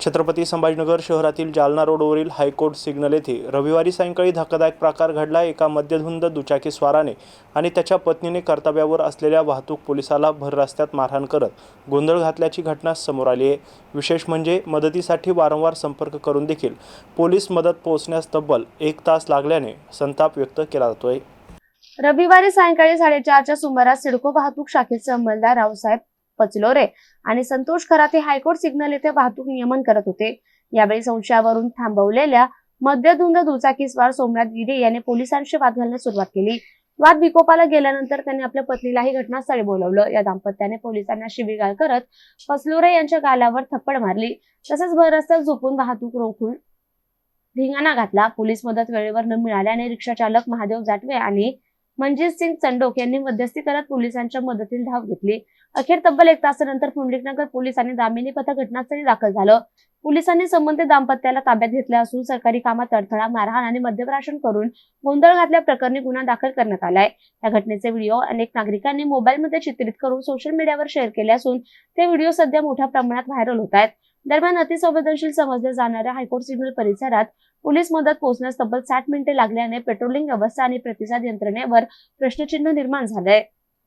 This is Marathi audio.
छत्रपती संभाजीनगर शहरातील जालना रोडवरील हायकोर्ट सिग्नल येथे रविवारी सायंकाळी धक्कादायक प्रकार घडला। एका मद्यधुंद दुचाकीस्वाराने आणि त्याच्या पत्नीने कर्तव्यावर असलेल्या वाहतूक पोलिसाला भर रस्त्यात मारहाण करत गोंधळ घातल्याची घटना समोर आली आहे। विशेष म्हणजे मदतीसाठी वारंवार संपर्क करून देखील पोलीस मदत पोहोचण्यास तब्बल 1 तास लागल्याने संताप व्यक्त केला जातोय। रविवारी सायंकाळी 4:30च्या सुमारास सिडको वाहतूक शाखेचे अंमलदार रावसाहेब पचलोरे आणि संतोष खराते हायकोर्ट सिग्नल येथे वाहतूक नियमन करत होते। यावेळी संशयावरून थांबवलेल्या मद्यधुंद दुचाकीस्वार सोमनाथ गिरे याने पोलिसांशी वाद घालण्यास सुरुवात केली। वाद विकोपाला गेल्यानंतर त्यांनी आपल्या पत्नीलाही घटनास्थळी बोलावलं। या दाम्पत्याने पोलिसांना शिवीगाळ करत पचलोरे यांच्या गालावर थप्पड मारली, तसेच भर रस्त्यात झोपून वाहतूक रोखून धिंगाणा घातला। पोलीस मदत वेळेवर न मिळाल्याने रिक्षा चालक महादेव जाटवे आणि मनजित सिंग चंडोक यांनी मध्यस्थी करत पोलिसांच्या मदतीला धाव घेतली। अखेर तब्बल 1 तासानंतर पुंडलिकनगर पोलीस आणि दामिनी पथक घटनास्थळी दाखल झालं। पोलिसांनी संबंधित दाम्पत्याला ताब्यात घेतले असून सरकारी कामात अडथळा, मारहाण आणि मद्यप्राशन करून गोंधळ घातल्या प्रकरणी गुन्हा दाखल करण्यात आलाय। या घटनेचे व्हिडिओ अनेक नागरिकांनी मोबाईलमध्ये चित्रित करून सोशल मीडियावर शेअर केले असून ते व्हिडिओ सध्या मोठ्या प्रमाणात व्हायरल होत आहेत। दरम्यान अतिसंवेदनशील समजल्या जाणाऱ्या हायकोर्ट सिग्नल परिसरात पोलीस मदत पोहोचण्यास तब्बल 60 मिनिटे लागल्याने पेट्रोलिंग व्यवस्था आणि प्रतिसाद यंत्रणेवर प्रश्नचिन्ह निर्माण झालंय।